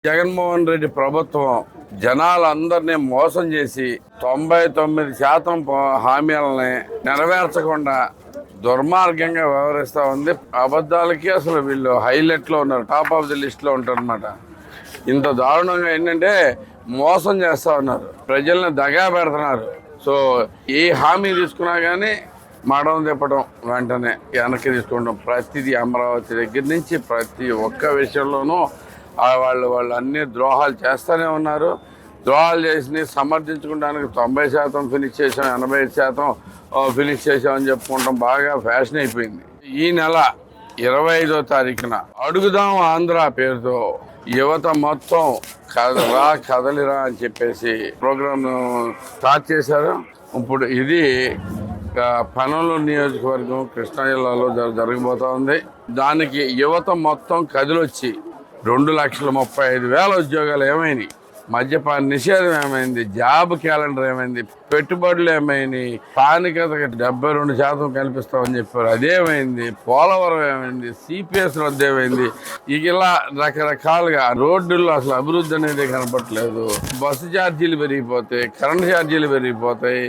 జగన్మోహన్ రెడ్డి ప్రభుత్వం జనాలందరినీ మోసం చేసి 99% హామీలని నెరవేర్చకుండా దుర్మార్గంగా వ్యవహరిస్తూ ఉంది. అబద్ధాలకి అసలు వీళ్ళు హైలైట్లో ఉన్నారు, టాప్ ఆఫ్ ది లిస్ట్లో ఉంటారనమాట. ఇంత దారుణంగా ఏంటంటే మోసం చేస్తూ ఉన్నారు, ప్రజల్ని దగా పెడుతున్నారు. సో ఏ హామీ తీసుకున్నా కానీ మడం తిప్పడం, వెంటనే వెనక్కి తీసుకోవడం, ప్రతిదీ అమరావతి దగ్గర నుంచి ప్రతి ఒక్క విషయంలోనూ వాళ్ళు అన్ని ద్రోహాలు చేస్తూనే ఉన్నారు. ద్రోహాలు చేసి సమర్థించుకోవడానికి 90% ఫినిష్ చేసాం, 85% ఫినిష్ చేసామని చెప్పుకుంటాం బాగా ఫ్యాషన్ అయిపోయింది. ఈ నెల 25వ తారీఖున అడుగుదాం ఆంధ్ర పేరుతో యువత మొత్తం కదలిరా అని చెప్పేసి ప్రోగ్రామ్ స్టార్ట్ చేశారు. ఇప్పుడు ఇది పనమలూరు నియోజకవర్గం కృష్ణా జిల్లాలో జరగబోతా ఉంది. దానికి యువత మొత్తం కదిలొచ్చి 2,35,000 ఉద్యోగాలు ఏమైనాయి, మద్యపాన నిషేధం ఏమైంది, జాబ్ క్యాలెండర్ ఏమైంది, పెట్టుబడులు ఏమైనాయి, స్థానికతకి 72% కల్పిస్తామని చెప్పారు, అదేమైంది, పోలవరం ఏమైంది, సిపిఎస్ రద్దు ఏమైంది, ఇలా రకరకాలుగా రోడ్డుల్లో అసలు అభివృద్ధి అనేది కనపట్లేదు. బస్సు ఛార్జీలు పెరిగిపోతాయి, కరెంట్ ఛార్జీలు పెరిగిపోతాయి,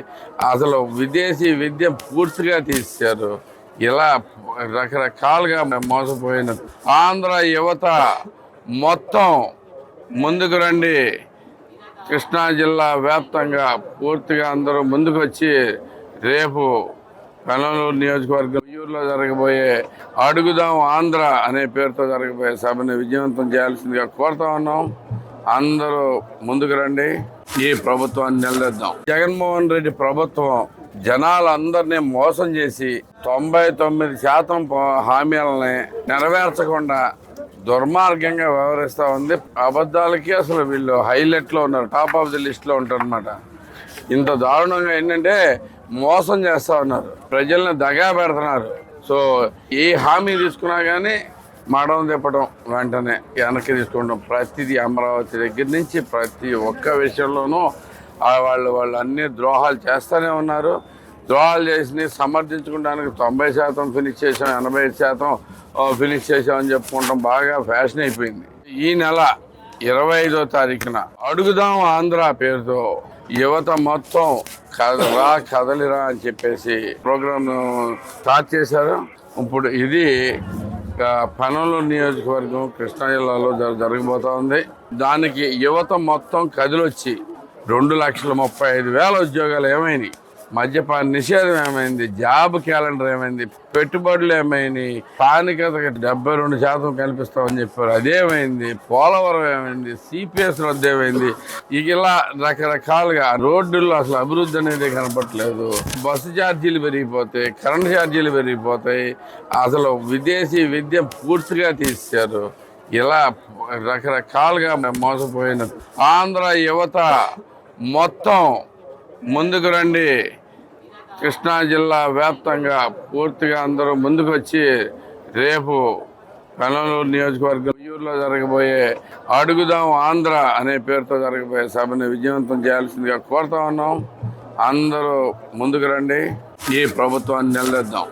అసలు విదేశీ విద్య పూర్తిగా తీసేశారు. ఇలా రకరకాలుగా మోసపోయిన ఆంధ్ర యువత మొత్తం ముందుకు రండి. కృష్ణా జిల్లా వ్యాప్తంగా పూర్తిగా అందరూ ముందుకు వచ్చి రేపు పనమలూరు నియోజకవర్గం ఊర్లో జరగబోయే అడుగుదాం ఆంధ్ర అనే పేరుతో జరగబోయే సభని విజయవంతం చేయాల్సిందిగా కోరుతా ఉన్నాం. అందరూ ముందుకు రండి, ఈ ప్రభుత్వాన్ని నిలదీద్దాం. జగన్మోహన్ రెడ్డి ప్రభుత్వం జనాలందరినీ మోసం చేసి 99% హామీలని నెరవేర్చకుండా దుర్మార్గంగా వ్యవహరిస్తూ ఉంది. అబద్ధాలకి అసలు వీళ్ళు హైలైట్లో ఉన్నారు, టాప్ ఆఫ్ ది లిస్ట్లో ఉంటారనమాట. ఇంత దారుణంగా ఏంటంటే మోసం చేస్తూ ఉన్నారు, ప్రజల్ని దగా పెడుతున్నారు. సో ఏ హామీ తీసుకున్నా కానీ మడం తిప్పడం, వెంటనే వెనక్కి తీసుకోవడం, ప్రతిదీ అమరావతి దగ్గర నుంచి ప్రతి ఒక్క విషయంలోనూ వాళ్ళు అన్ని ద్రోహాలు చేస్తూనే ఉన్నారు. ద్రోహాలు చేసి సమర్థించుకోవడానికి 90% ఫినిష్ చేసాం, 85% ఫినిష్ చేసామని చెప్పుకుంటాం బాగా ఫ్యాషన్ అయిపోయింది. ఈ నెల 25వ తారీఖున అడుగుదాం ఆంధ్ర పేరుతో యువత మొత్తం కదలిరా అని చెప్పేసి ప్రోగ్రామ్ స్టార్ట్ చేశారు. ఇప్పుడు ఇది పనమలూరు నియోజకవర్గం కృష్ణా జిల్లాలో జరగబోతా ఉంది. దానికి యువత మొత్తం కదిలొచ్చి 2,35,000 ఉద్యోగాలు ఏమైనాయి, మద్యపాన నిషేధం ఏమైంది, జాబ్ క్యాలెండర్ ఏమైంది, పెట్టుబడులు ఏమైనాయి, స్థానికతకి 72% కల్పిస్తామని చెప్పారు, అదేమైంది, పోలవరం ఏమైంది, సిపిఎస్ రద్దు ఏమైంది, ఇలా రకరకాలుగా రోడ్డుల్లో అసలు అభివృద్ధి అనేది కనపట్లేదు. బస్సు ఛార్జీలు పెరిగిపోతాయి, కరెంట్ ఛార్జీలు పెరిగిపోతాయి, అసలు విదేశీ విద్య పూర్తిగా తీసేశారు. ఇలా రకరకాలుగా మోసపోయిన ఆంధ్ర యువత మొత్తం ముందుకు రండి. కృష్ణా జిల్లా వ్యాప్తంగా పూర్తిగా అందరూ ముందుకు వచ్చి రేపు పనమలూరు నియోజకవర్గం ఊర్లో జరగబోయే అడుగుదాం ఆంధ్ర అనే పేరుతో జరగబోయే సభని విజయవంతం చేయాల్సిందిగా కోరుతా ఉన్నాం. అందరూ ముందుకు రండి, ఈ ప్రభుత్వాన్ని నిలదీద్దాం.